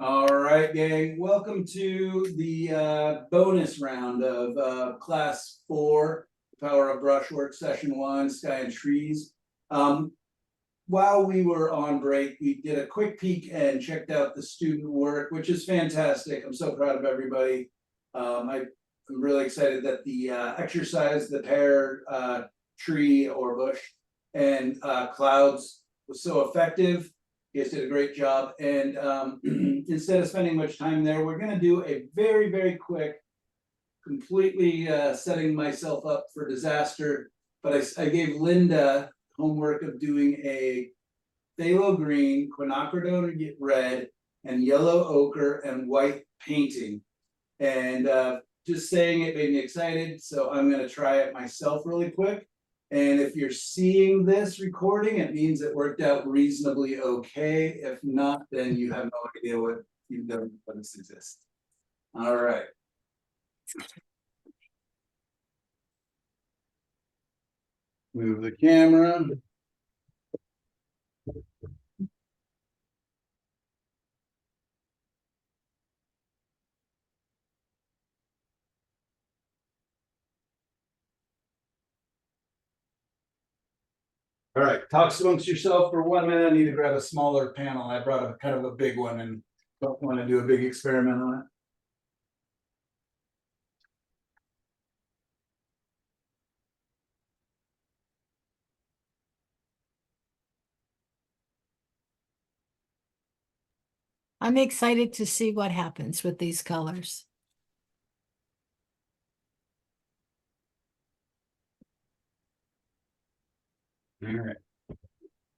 All right, gang. Welcome to the bonus round of Class 4, Power of Brushwork, Session 1, Sky and Trees. While we were on break, we did a quick peek and checked out the student work, which is fantastic. I'm so proud of everybody. I'm really excited that the exercise, the pear, tree or bush, and clouds was so effective. You guys did a great job. And instead of spending much time there, we're going to do a very, very quick, completely setting myself up for disaster. But I gave Linda homework of doing a Phthalo Green, Quinacridone Red, and Yellow Ochre and white painting. And just saying it made me excited. So I'm going to try it myself really quick. And if you're seeing this recording, it means it worked out reasonably okay. If not, then you have no idea what you've done, what this exists. All right. Move the camera. All right, talks amongst yourself for 1 minute. I need to grab a smaller panel. I brought a kind of a big one and don't want to do a big experiment on it. I'm excited to see what happens with these colors. All right.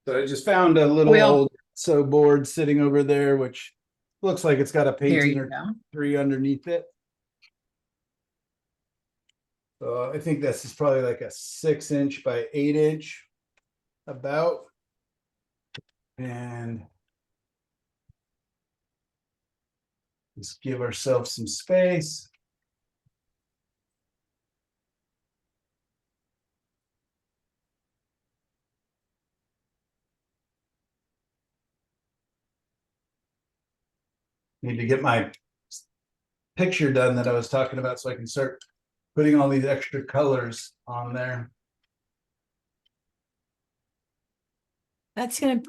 So I just found a little old board sitting over there, which looks like it's got a painting or three underneath it. So I think this is probably like a 6-inch by 8-inch about. And just give ourselves some space. Need to get my picture done that I was talking about so I can start putting all these extra colors on there. That's gonna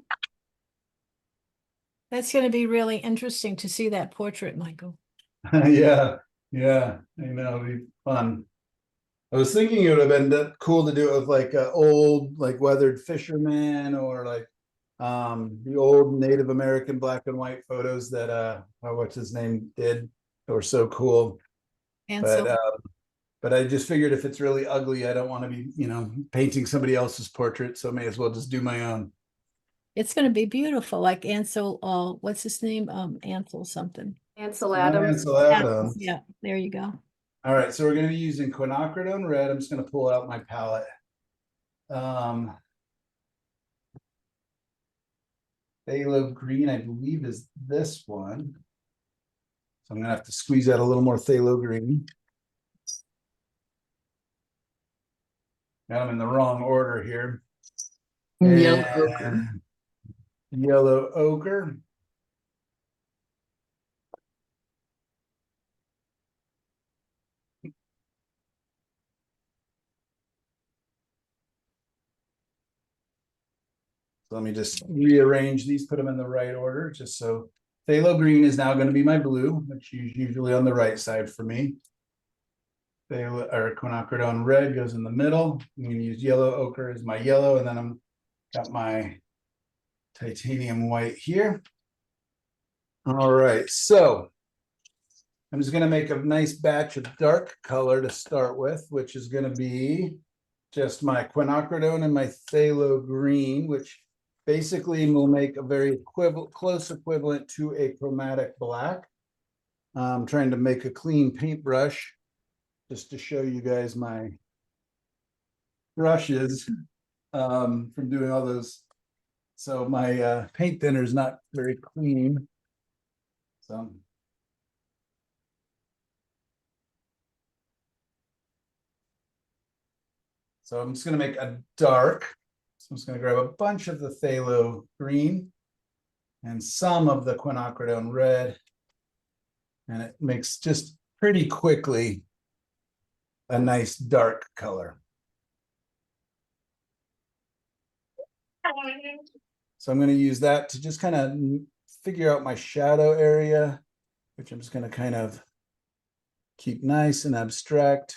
be really interesting to see that portrait, Michael. Yeah, I know, it'd be fun. I was thinking it would have been cool to do it with like old, like weathered fishermen or like the old Native American black and white photos that what's his name did. They were so cool. And so But I just figured if it's really ugly, I don't want to be, painting somebody else's portrait. So I may as well just do my own. it's going to be beautiful, like Ansel, what's his name? Ansel something. Ansel Adams. Ansel Adams. Yeah, there you go. All right, so we're going to be using Quinacridone Red. I'm just going to pull out my palette. Phthalo Green, I believe, is this one. So I'm going to have to squeeze out a little more Phthalo Green. Got them in the wrong order here. Yellow Ochre. Yellow Ochre. So let me just rearrange these, put them in the right order, just so Phthalo Green is now going to be my blue, which is usually on the right side for me. Quinacridone Red goes in the middle. I'm going to use Yellow Ochre as my yellow, and then I'm got my titanium white here. All right, so I'm just going to make a nice batch of dark color to start with, which is going to be just my Quinacridone and my Phthalo Green, which basically will make a very close equivalent to a chromatic black. I'm trying to make a clean paintbrush just to show you guys my brushes from doing all those. So my paint thinner is not very clean. So I'm just going to make a dark. So I'm just going to grab a bunch of the Phthalo Green. and some of the Quinacridone Red. And it makes just pretty quickly a nice dark color. So I'm going to use that to just kind of figure out my shadow area, which I'm just going to kind of keep nice and abstract.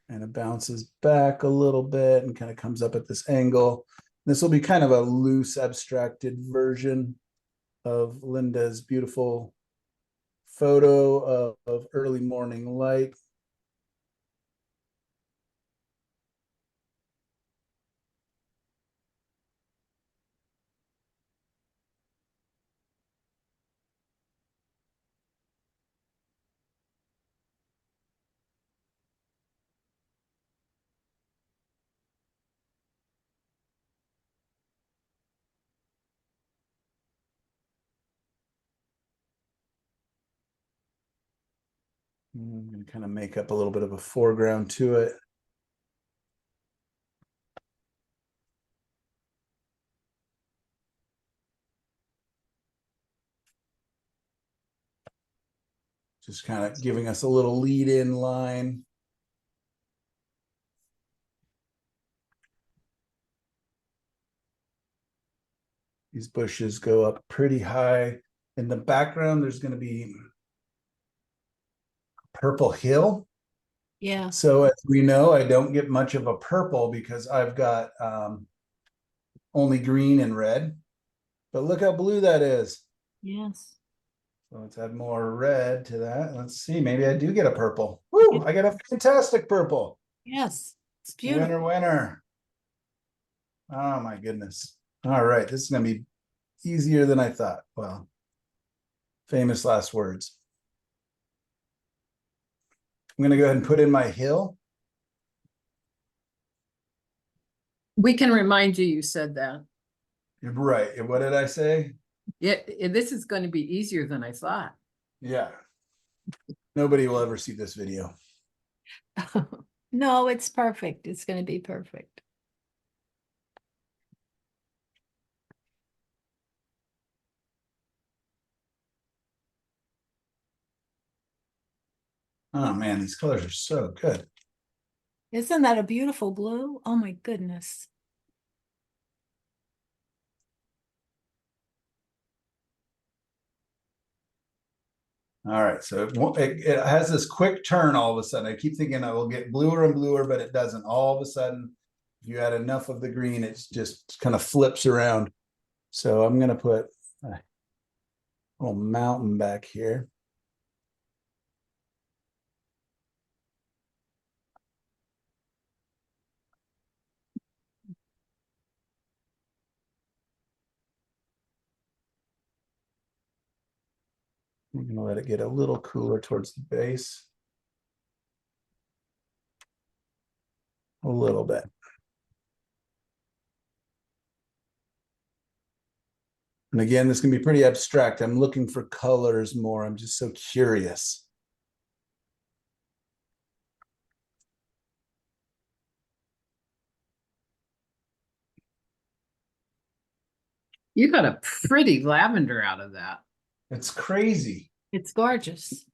And it bounces back a little bit and kind of comes up at this angle. This will be kind of a loose abstracted version of Linda's beautiful photo of early morning light. I'm going to kind of make up a little bit of a foreground to it. Just kind of giving us a little lead in line. These bushes go up pretty high. In the background, there's going to be purple hill. Yeah. So as we know, I don't get much of a purple because I've got only green and red. But look how blue that is. Yes. So let's add more red to that. Let's see, maybe I do get a purple. Woo, I got a fantastic purple. Yes. It's beautiful. Winner, winner. Oh my goodness. All right, this is going to be easier than I thought. Well, famous last words. I'm going to go ahead and put in my hill. We can remind you, you said that. Right. What did I say? Yeah, this is going to be easier than I thought. Yeah. Nobody will ever see this video. No, it's perfect. It's going to be perfect. Oh man, these colors are so good. Isn't that a beautiful blue? Oh my goodness. All right, so it has this quick turn all of a sudden. I keep thinking I will get bluer and bluer, but it doesn't. All of a sudden, if you add enough of the green, it's just kind of flips around. So I'm going to put a little mountain back here. I'm going to let it get a little cooler towards the base. A little bit. And again, this can be pretty abstract. I'm looking for colors more. I'm just so curious. You got a pretty lavender out of that. It's crazy. It's gorgeous.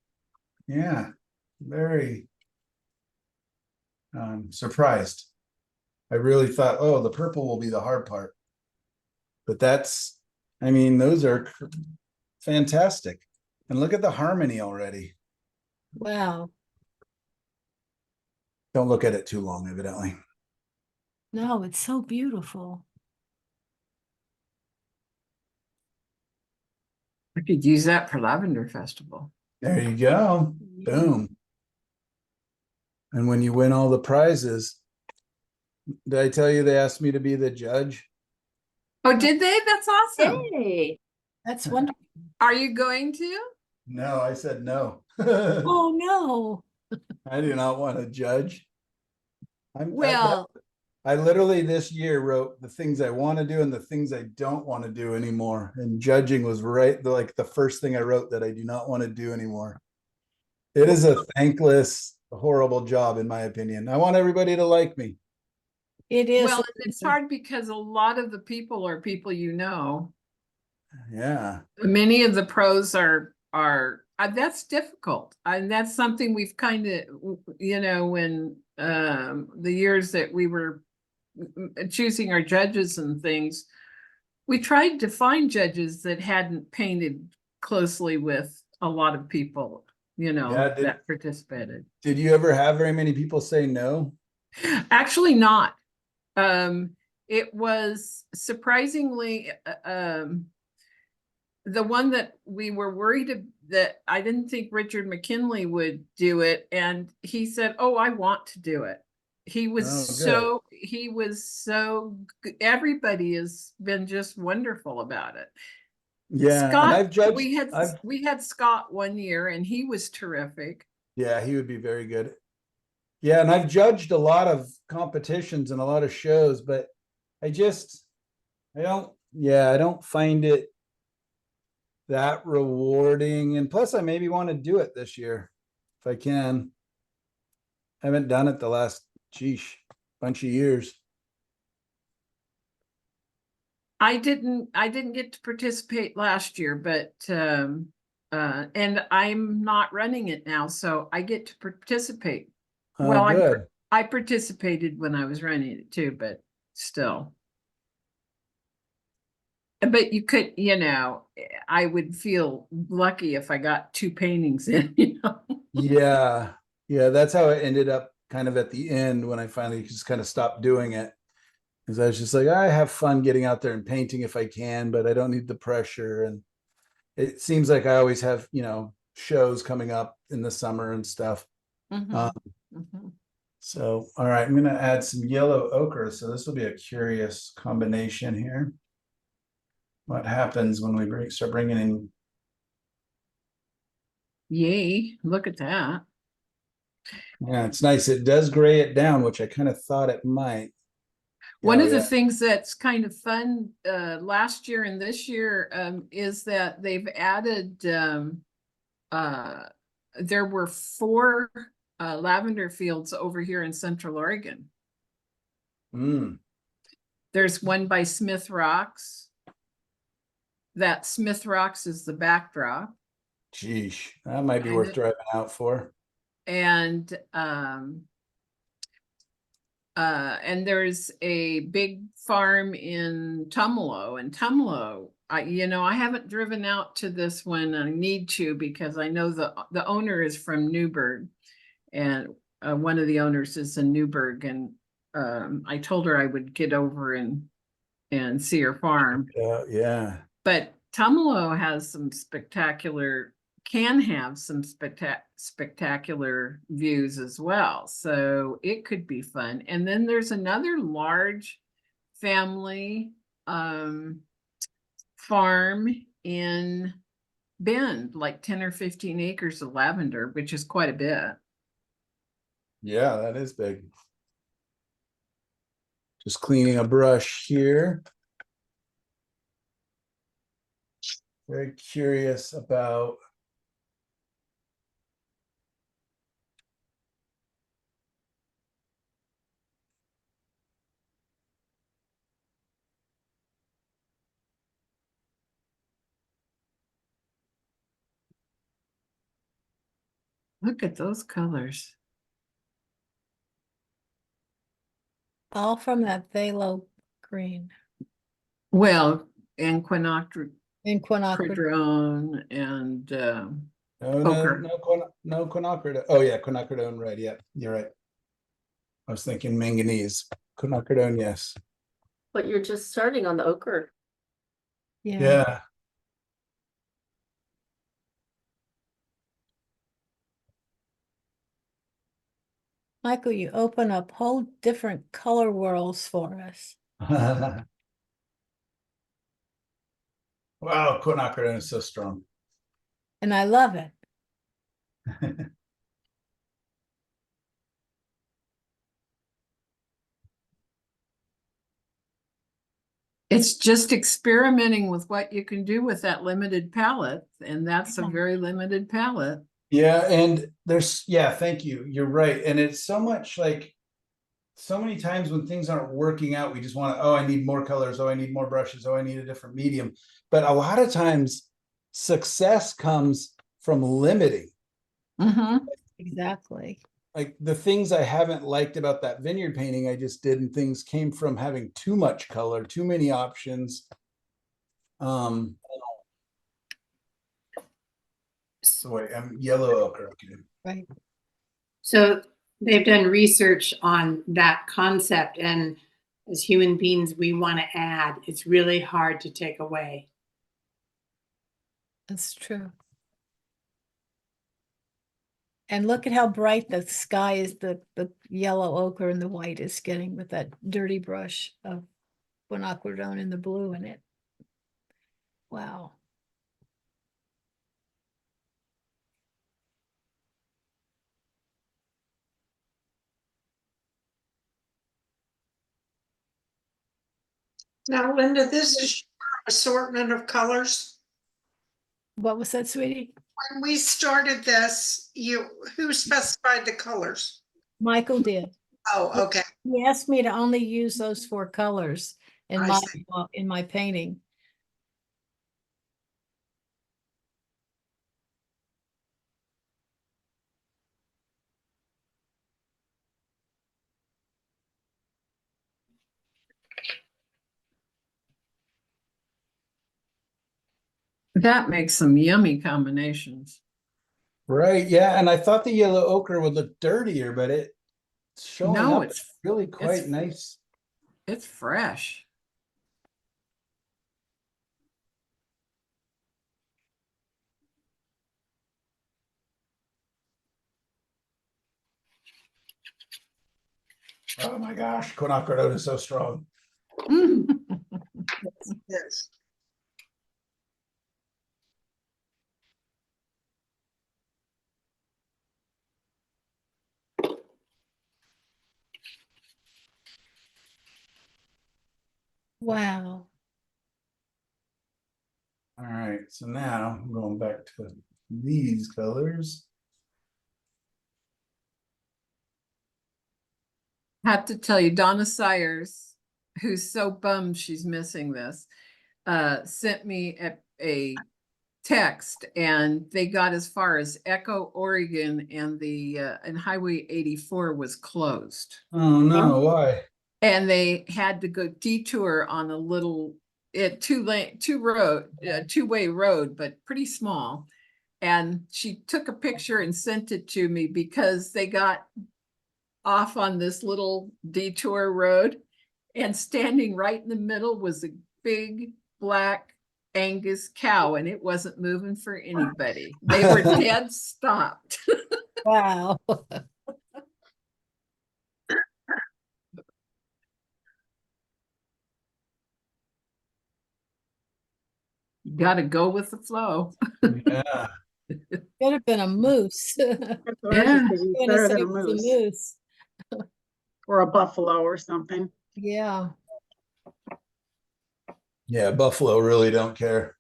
Yeah, very surprised. I really thought, oh, the purple will be the hard part. But that's, I mean, those are fantastic. And look at the harmony already. Wow. Don't look at it too long, evidently. No, it's so beautiful. I could use that for Lavender Festival. There you go. Boom. And when you win all the prizes, did I tell you they asked me to be the judge? Oh, did they? That's awesome. Hey, that's wonderful. Are you going to? No, I said no. Oh, no. I do not want to judge. Well, I literally this year wrote the things I want to do and the things I don't want to do anymore. And judging was like the first thing I wrote that I do not want to do anymore. It is a thankless, horrible job, in my opinion. I want everybody to like me. It is. Well, and it's hard because a lot of the people are people you know. Yeah, Many of the pros are that's difficult. And that's something we've kind of, you know, when the years that we were choosing our judges and things, we tried to find judges that hadn't painted closely with a lot of people, you know, Yeah, that participated. did you ever have very many people say no? Actually not. It was surprisingly the one that we were that I didn't think Richard McKinley would do it, and he said, "Oh, I want to do it." He was Oh, everybody has been just wonderful about it. Yeah, and Scott, I've judged, I've, we had Scott one year and he was terrific. yeah, he would be very good. Yeah, and I've judged a lot of competitions and a lot of shows, but I just, I don't find it that rewarding. And plus, I maybe want to do it this year if I can. I haven't done it the last, bunch of years. I didn't get to participate last year, but and I'm not running it now, so I get to participate. Oh, Well, good. I participated when I was running it too, but still. But you could, you know, I would feel lucky if I got 2 paintings in, you know. Yeah, yeah, that's how it ended up kind of at the end when I finally just kind of stopped doing it. Because I was just like, I have fun getting out there and painting if I can, but I don't need the pressure. And it seems like I always have, shows coming up in the summer and stuff. Mhm, mhm. So, all right, I'm going to add some yellow ochre. So this will be a curious combination here. What happens when we start bringing in? Yay, look at that. Yeah, it's nice. It does gray it down, which I kind of thought it might. One of the Yeah. things that's kind of fun last year and this year is that they've added there were 4 lavender fields over here in Central Oregon. Mm, There's one by Smith Rocks. That Smith Rocks is the backdrop. geesh, that might be I worth know. driving out for. And there's a big farm in Tumalo, and Tumalo, I haven't driven out to this one. I need to because I know the owner is from Newburgh, and one of the owners is in Newburgh, and I told her I would get over and see her farm. Yeah. But Tumalo has can have some spectacular views as well. So it could be fun. And then there's another large family farm in Bend, like 10 or 15 acres of lavender, which is quite a bit. Yeah, that is big. Just cleaning a brush here. Very curious about. Look at those colors. All from that Phthalo Green Well, and Quinacridone in Quinacridone. and No, Ochre. no quinacridone. Oh yeah, quinacridone red. Yeah, you're right. I was thinking manganese. Quinacridone, yes. But you're just starting on the ochre. Yeah. Yeah. Michael, you open up whole different color worlds for us. Wow, quinacridone is so strong. And I love it. It's just experimenting with what you can do with that limited palette, and that's a Yeah. very limited palette. Yeah, and thank you. You're right. And it's so much like so many times when things aren't working out, we just want to, oh, I need more colors. Oh, I need more brushes. Oh, I need a different medium. But a lot of times success comes from limiting. Mm-hmm. Exactly. Like the things I haven't liked about that vineyard painting I just did, and things came from having too much color, too many options. So wait, I'm yellow ochre. Okay. Right. So they've done research on that concept, and as human beings, we want to add. It's really hard to take away. That's true. And look at how bright the sky is, the yellow ochre and the white is getting with that dirty brush of quinacridone and the blue in it. Wow. Now, Linda, this is your assortment of colors. What was that, sweetie? When we started this, who specified the colors? Michael did. Oh, okay. He asked me to only use those 4 colors in I my see. in my painting. That makes some yummy combinations. Right. Yeah. And I thought the yellow ochre would look dirtier, but it's showing No, up it's really quite it's- nice. It's fresh. Oh my gosh, quinacridone is so strong. Yes. Wow. All right, so now I'm going back to these colors. Have to tell you, Donna Sayers, who's so bummed she's missing this, sent me a text, and they got as far as Echo, Oregon, and and Highway 84 was closed. Oh no, why? And they had to go detour on a little two-way road, but pretty small. And she took a picture and sent it to me because they got off on this little detour road, and standing right in the middle was a big black Angus cow, and it wasn't moving for anybody. They were dead stopped. Wow. You got to go with the flow. Yeah. Could have been a moose. That's what I was Yeah. thinking, Gonna better say than a it was a moose moose. or a buffalo or something. Yeah. Yeah, buffalo really don't care.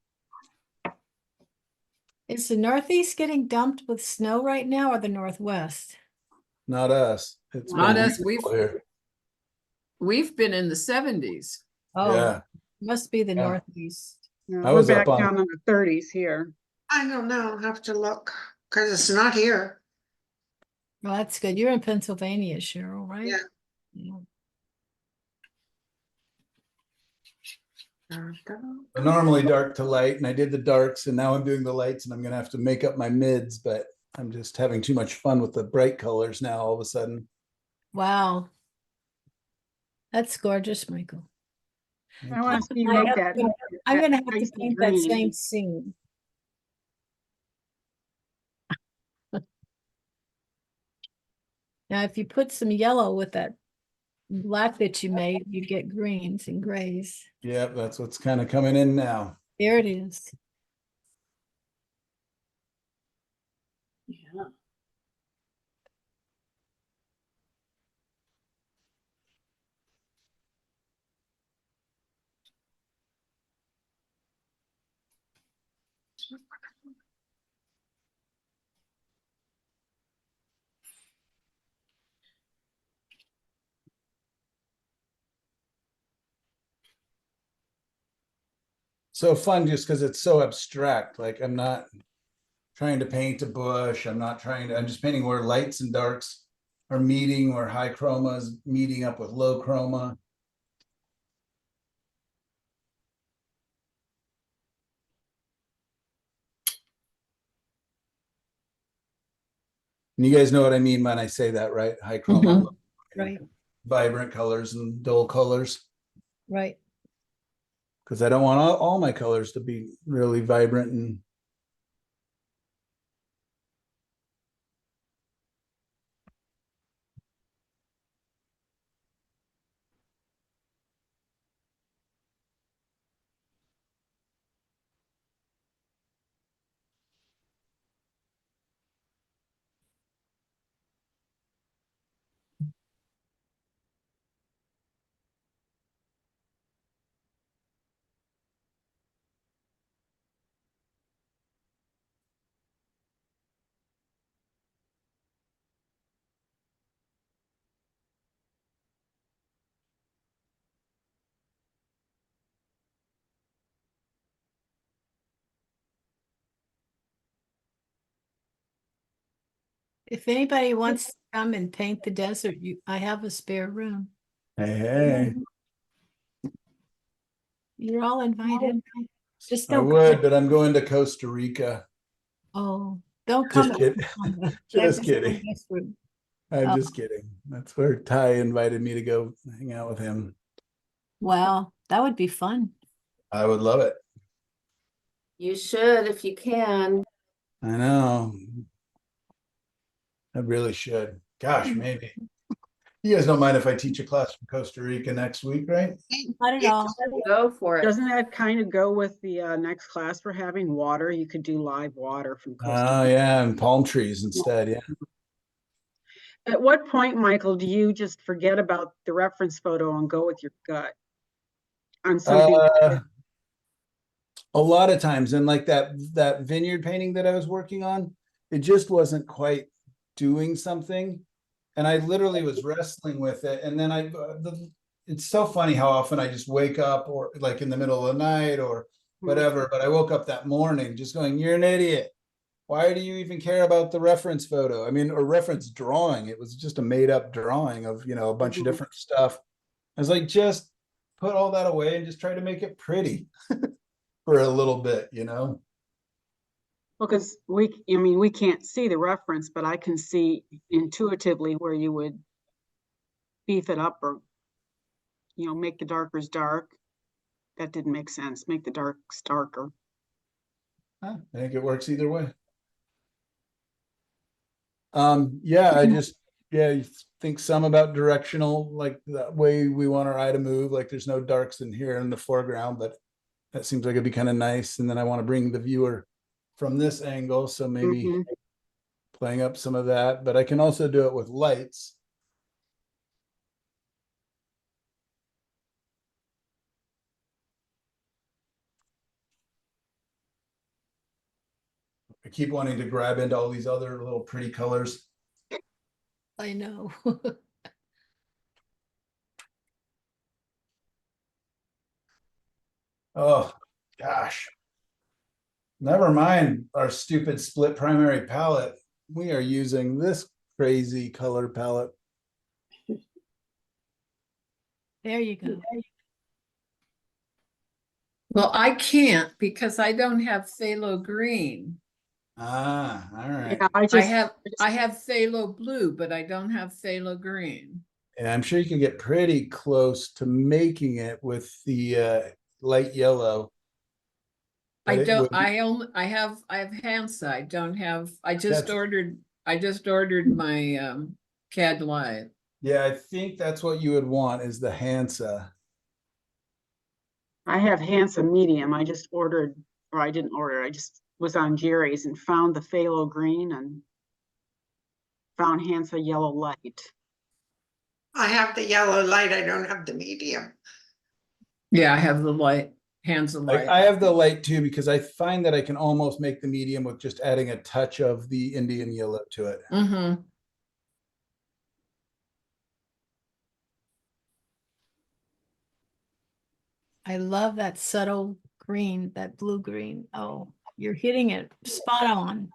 Is the Northeast getting dumped with snow right now, or the Northwest? Not us. It's Not been us. beautiful here. We've been in the 70s. Oh, Yeah. must be the Yeah. Northeast. Yeah, I we're was up back on- down in the 30s here. I don't know, I'll have to look, because it's not here. Well, that's good. You're in Pennsylvania, Cheryl, right? Yeah. Yeah. They're normally dark to light, and I did the darks, and now I'm doing the lights, and I'm gonna have to make up my mids, but I'm just having too much fun with the bright colors now all of a sudden. Wow. That's gorgeous, Michael. I want to see you I make have that. to- I'm that gonna have to icy paint that green. same scene. Now, if you put some yellow with that black that you made, you get greens and grays. Yeah, that's what's kind of coming in now. There it is. Yeah. so fun just because it's so abstract. Like I'm not trying to paint a bush. I'm just painting where lights and darks are meeting, or high chroma is meeting up with low chroma. And you guys know what I mean when I say that, right? High chroma, Mhm. low- Right, vibrant colors and dull colors. right. Because I don't want all my colors to be really vibrant and If anybody wants to come and paint the desert, I have a spare room. hey. You're all invited. Just I don't. would, but I'm going to Costa Rica. Oh, don't Just come. kidding. Just That's kidding. the best room. I'm Oh. just kidding. That's where Ty invited me to go hang out with him. Wow, that would be fun. I would love it. You should if you can. I know. I really should. Gosh, maybe. You guys don't mind if I teach a class from Costa Rica next week, right? Not at all. Go for it. Doesn't that kind of go with the next class we're having, water? You could do live water from Costa Oh, Rica. yeah, and palm trees instead. Yeah. At what point, Michael, do you just forget about the reference photo and go with your gut on something? A lot of times, and like that vineyard painting that I was working on, it just wasn't quite doing something, and I literally was wrestling with it. And then it's so funny how often I just wake up, or like in the middle of the night or whatever. But I woke up that morning just going, "You're an idiot. Why do you even care about the reference photo? I mean, or reference drawing? It was just a made up drawing of a bunch of different stuff." I was like, just put all that away and just try to make it pretty for a little bit, Well, because we can't see the reference, but I can see intuitively where you would beef it up or, make the darkers dark. That didn't make sense. Make the darks darker. I think it works either way. Yeah, I think some about directional, like the way we want our eye to move. Like there's no darks in here in the foreground, but that seems like it'd be kind of nice. And then I want to bring the viewer from this angle, so maybe Mhm. playing up some of that. But I can also do it with lights. I keep wanting to grab into all these other little pretty colors. I know. Oh gosh. Never mind our stupid split primary palette. We are using this crazy color palette. There you go. Well, I can't because I don't have phthalo green. Ah, all right. Yeah, I have phthalo blue, but I don't have phthalo green. And I'm sure you can get pretty close to making it with the light yellow. I But it don't, would- I have Hansa. I don't have, I just That's- ordered my CAD light. Yeah, I think that's what you would want is the Hansa. I have handsome medium. I just ordered, or I didn't order. I just was on Jerry's and found the phthalo green and found Hansa yellow light. I have the yellow light. I don't have the medium. Yeah, I have the light, Hansa Like light. I have the light too, because I find that I can almost make the medium with just adding a touch of the Indian yellow to it. Mm-hmm. I love that subtle green, that blue green. Oh, you're hitting it spot on.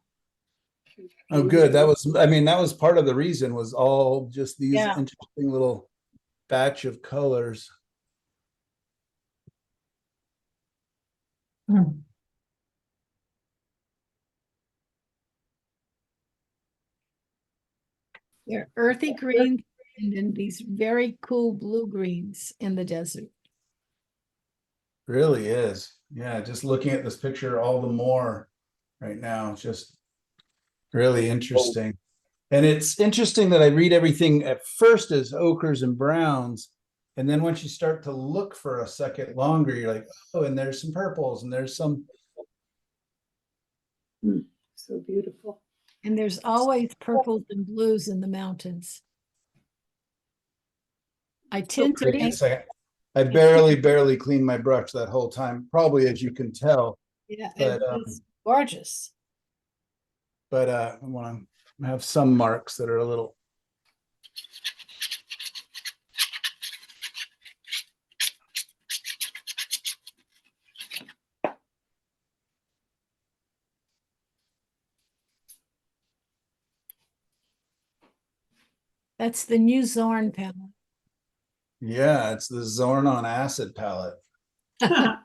Oh, good. That was, I mean, that was part of the reason was all just these Yeah. interesting little batch of colors. They're earthy green and then these very cool blue greens in the desert. Really is. Yeah, just looking at this picture all the more right now, it's just really interesting. And it's interesting that I read everything at first as ochres and browns. And then once you start to look for a second longer, you're like, oh, and there's some purples and there's some. So beautiful. And there's always purples and blues in the mountains. I tend to Wait a paint, second. I barely cleaned my brush that whole time, probably as you can tell. yeah, But, it's gorgeous. I want to have some marks that are a little. That's the new Zorn palette. Yeah, it's the Zorn on acid palette. I'm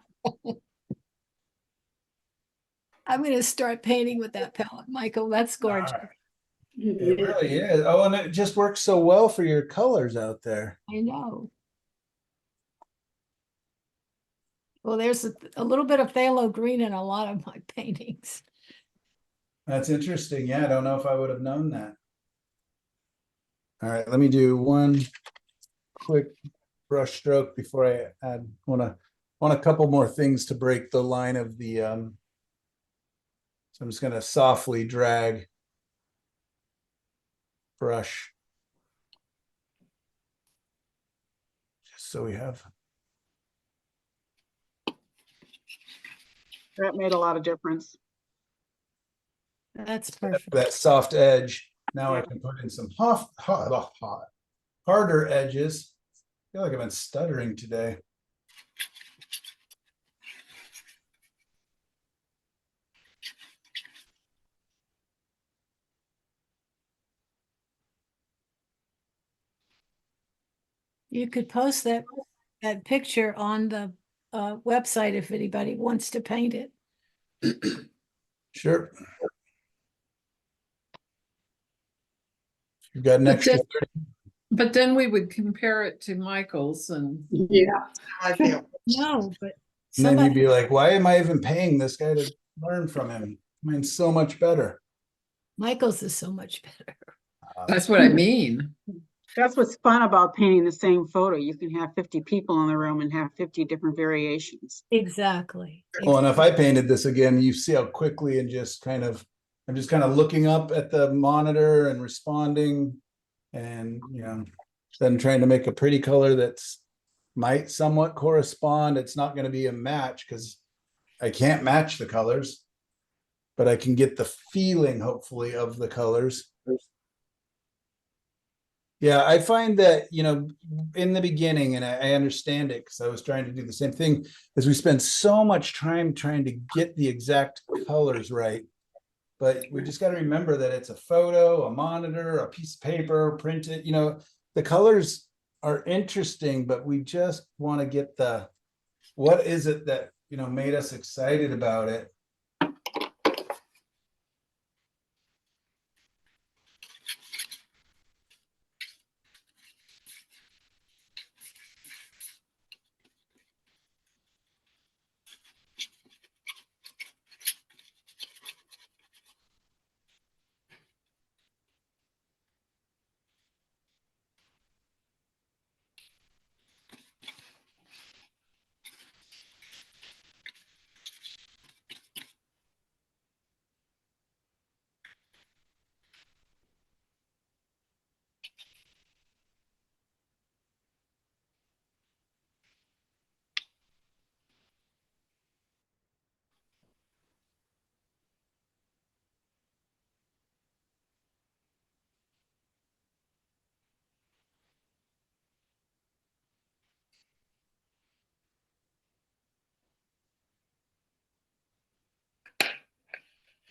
going to start painting with that palette, Michael. That's gorgeous. It really is. Oh, and it just works so well for your colors out there. I know. Well, there's a little bit of phthalo green in a lot of my paintings. That's interesting. Yeah, I don't know if I would have known that. All right, let me do one quick brush stroke before I add. Want a couple more things to break the line of the. So I'm just going to softly drag brush. Just so we have. That made a lot of difference. That's perfect. That soft edge. Now I can put in some harder edges. I feel like I've been stuttering today. You could post that picture on the website if anybody wants to paint it. Sure. You've got an extra 30. But then we would compare it to Michael's and Yeah. I feel. No, but And then you'd somebody, be like, why am I even paying this guy to learn from him? Mine's so much better. Michael's is so much better. that's what I mean. That's what's fun about painting the same photo. You can have 50 people in the room and have 50 different variations. Exactly. Well, and if I painted this again, you see how quickly and just kind of, I'm just kind of looking up at the monitor and responding and, then trying to make a pretty color that's might somewhat correspond. It's not going to be a match because I can't match the colors, but I can get the feeling, hopefully, of the colors. Yeah, I find that, in the beginning, and I understand it because I was trying to do the same thing, is we spend so much time trying to get the exact colors right. But we just got to remember that it's a photo, a monitor, a piece of paper, printed, the colors are interesting, but we just want to get what is it that, made us excited about it.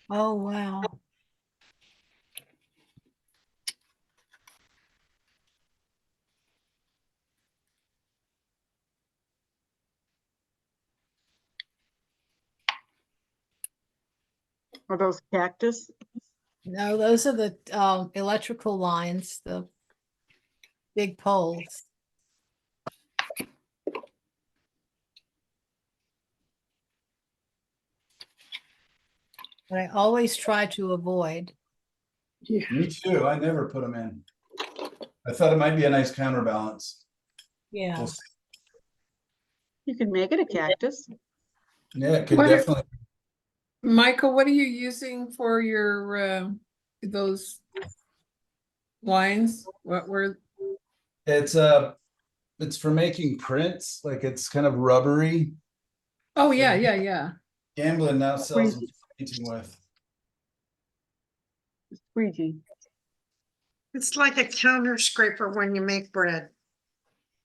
Oh, wow. Are those cactus? No, those are the electrical lines, the big poles. But I always try to avoid. Yeah. Me too. I never put them in. I thought it might be a nice counterbalance. Yeah. We'll see. You can make it a cactus. Yeah, it could What are- definitely. Michael, what are you using for your, those lines? What were, It's for making prints. Like it's kind of rubbery. oh, yeah. Gamblin now sells them for painting with. Squeegee. It's like a counter scraper when you make bread.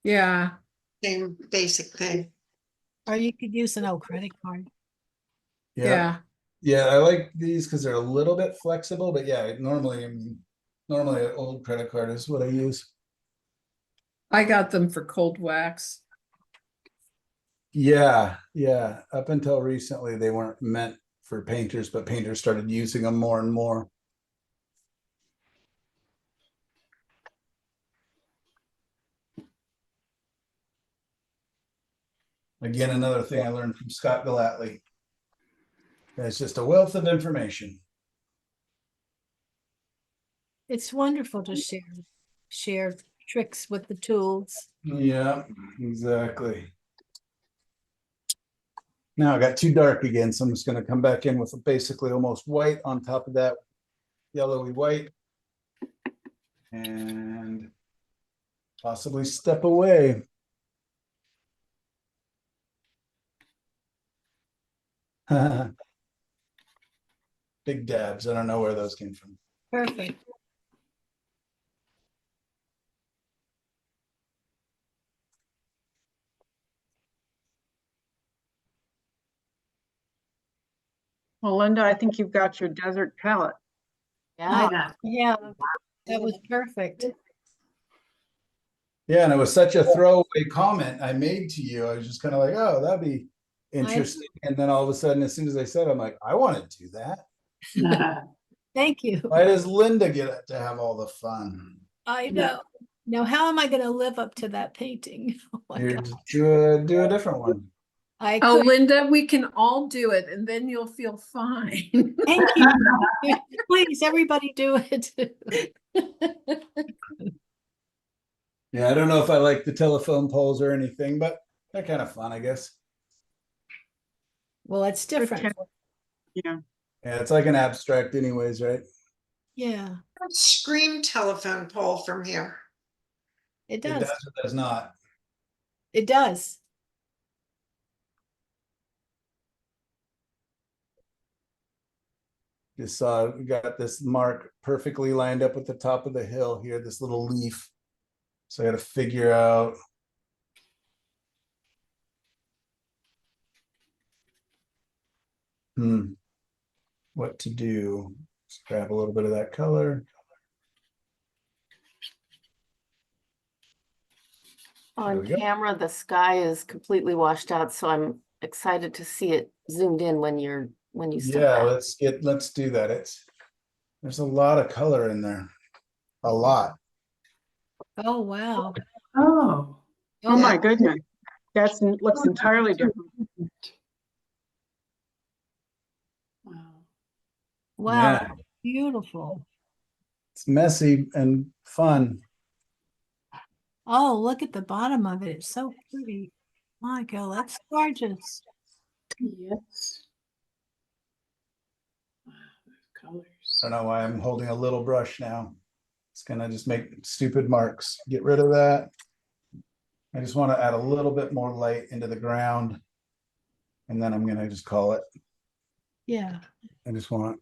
Yeah, Same basic thing. Or you could use an old credit card. yeah. Yeah, I like these because they're a little bit flexible, but yeah, normally an old credit card is what I use. I got them for cold wax. Yeah, yeah. Up until recently, they weren't meant for painters, but painters started using them more and more. Again, another thing I learned from Scott Gallatley. It's just a wealth of information. It's wonderful to share tricks with the tools. Yeah, exactly. Now I got too dark again, so I'm just gonna come back in with basically almost white on top of that yellowy white. And possibly step away. Big dabs. I don't know where those came from. Perfect. Well, Linda, I think you've got your desert palette. Yeah. Yeah, that was perfect. Yeah, and it was such a throwaway comment I made to you. I was just kind of like, oh, that'd be interesting. And then all of a sudden, as soon as I said, I'm like, I want to do that. Thank you. Why does Linda get to have all the fun? I know. Now, how am I going to live up to that painting? Oh my Here, God. just do a different one. I Oh, could. Linda, we can all do it and then you'll feel fine. Thank you. Please, everybody do it. Yeah, I don't know if I like the telephone poles or anything, but they're kind of fun, I guess. Well, it's different. Yeah. Yeah, it's like an abstract anyways, right? Yeah, Scream telephone pole from here. it It does. does or does not. It does. Just saw we got this mark perfectly lined up with the top of the hill here, this little leaf. So I got to figure out what to do. Just grab a little bit of that color. There On we go. camera, the sky is completely washed out, so I'm excited to see it zoomed in when you step Yeah, back. let's do that. There's a lot of color in there. A lot. Oh, wow. Oh. Oh my goodness. Looks entirely different. Wow. Wow. Yeah. Beautiful. It's messy and fun. Oh, look at the bottom of it. It's so pretty. Michael, that's gorgeous. Yes. Wow, those colors. I don't know why I'm holding a little brush now. It's gonna just make stupid marks. Get rid of that. I just want to add a little bit more light into the ground. And then I'm gonna just call it. Yeah. I just want.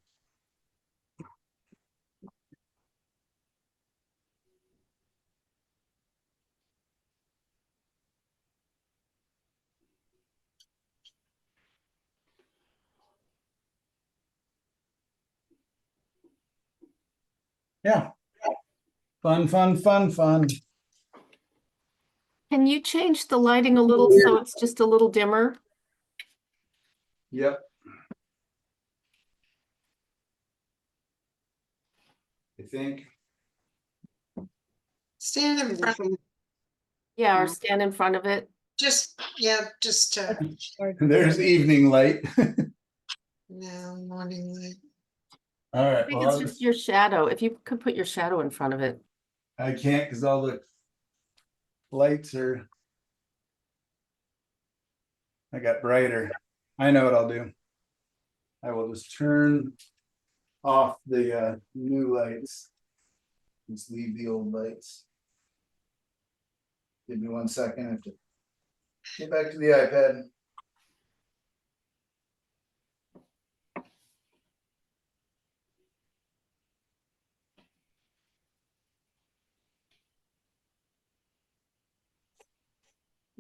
Yeah. Fun, fun, fun, fun. Can you change the lighting a little so it's just a little dimmer? Yep. I think. Stand in front, Yeah, or Yeah. stand in front of it. just, yeah, just, There's evening light. no, morning light. All I right, think well, it's just your shadow. If you could put your shadow in front of it. I can't because all the lights are. I got brighter. I know what I'll do. I will just turn off the new lights. Just leave the old lights. Give me 1 second. I have to get back to the iPad.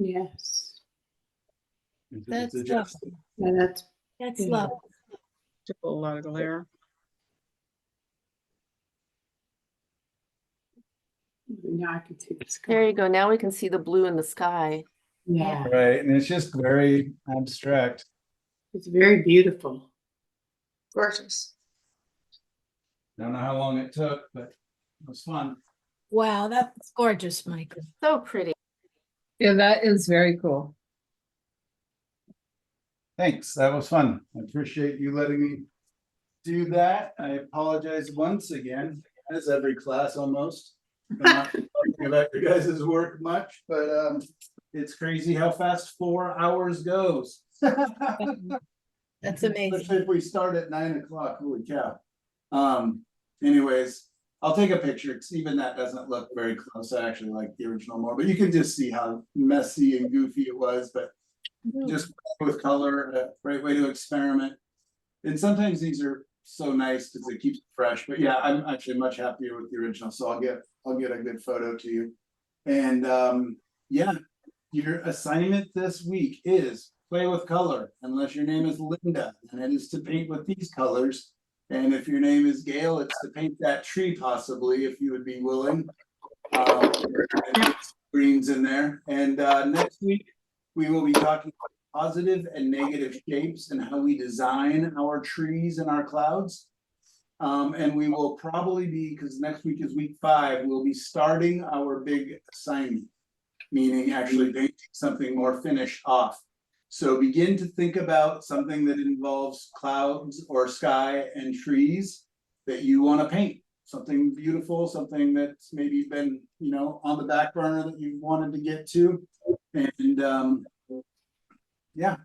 Yes. It's That's adjusted. Yeah, that's, That's Yeah. lovely. Took a lot of glare. now I can see the sky. There you go. Now we can see the blue in the sky. Yeah, Right, and it's just very abstract. it's very beautiful. Gorgeous. Don't know how long it took, but it was fun. Wow, that's gorgeous, Michael. So pretty. Yeah, that is very cool. Thanks, that was fun. I appreciate you letting me do that. I apologize once again, as every class almost. I'm not talking about your guys' work much, but it's crazy how fast 4 hours goes. That's amazing. Especially if we start at 9 o'clock, holy cow. Anyways, I'll take a picture, 'cause even that doesn't look very close. I actually like the original more, but you can just see how messy and goofy it was, but just with color, a great way to experiment. And sometimes these are so nice because it keeps it fresh, but yeah, I'm actually much happier with the original, so I'll get a good photo to you. And yeah, your assignment this week is play with color, unless your name is Linda, and it is to paint with these colors. And if your name is Gail, it's to paint that tree possibly, if you would be willing. And put some greens in there. And next week, we will be talking about positive and negative shapes and how we design our trees and our clouds. And we will probably be, because next week is week 5, we'll be starting our big assignment, meaning actually painting something more finished off. So begin to think about something that involves clouds or sky and trees that you want to paint. Something beautiful, something that's maybe been, on the back burner that you wanted to get to. And yeah.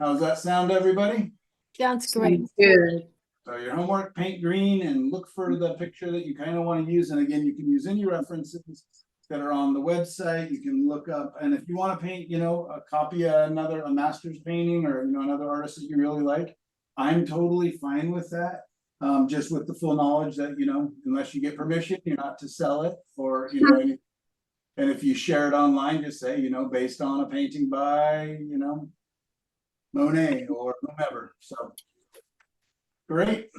How's that sound, everybody? Sounds great. Sounds good. So your homework, paint green and look for the picture that you kind of want to use. And again, you can use any references that are on the website. You can look up, and if you want to paint, a copy of a master's painting or, another artist that you really like, I'm totally fine with that. Just with the full knowledge that, unless you get permission, you're not to sell it or, anything. And if you share it online, just say, based on a painting by, Monet or whomever. So great.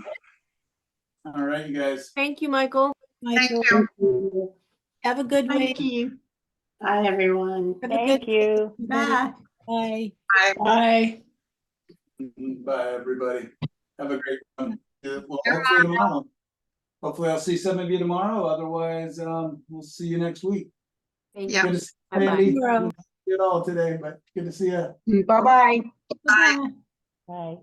All right, you guys. Thank you, Michael. Thank Michael, you. Thank you. have a good week. you. Bye, everyone. Have a good you. Bye. Bye. Bye. Bye, everybody. Have a great one. Well, Good hopefully tomorrow. Hopefully I'll see some of you tomorrow. Otherwise, we'll see you next week. Thank Yeah. you. Good to see you, Bye-bye. Andy. Tomorrow. Did all today, but good to see you. Bye-bye. Bye. Bye.